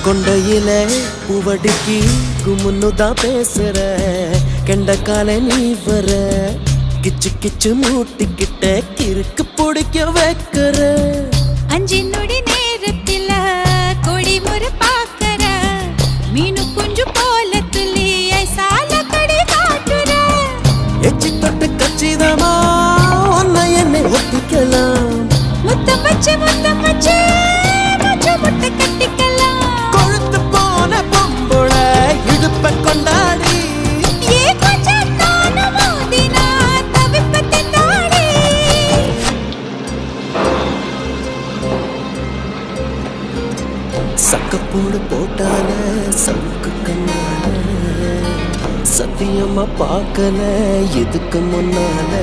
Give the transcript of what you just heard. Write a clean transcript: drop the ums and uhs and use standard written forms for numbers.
கொண்டையில பூவடிக்கு குமுன்னுதான் பேசுற கெண்டக்கால நீ வர கிச்சு கிச்சு மூட்டிக்கிட்ட கிறுக்கு பிடிக்க வைக்கிற அஞ்சு நொடி நேரத்தில கொடி முறை பாக்கற மீனு குஞ்சு போல துள்ளி சால கடி காட்டுற எச்சி தொட்டு கச்சிதமா உன்னை என்னை ஒட்டிக்கலாம் முத்தம் வச்சு முச்ச முட்டை கட்டிக்கலாம் கொழுத்து போன பொம்புள இடுப்ப கொண்டாடி ஏ கொஞ்சம் நானு மோதினா தவிப்ப திண்டாடி சக்கப்போடு போட்டால சவுக்கு கண்ணால சத்தியமா பார்க்கல எதுக்கு முன்னால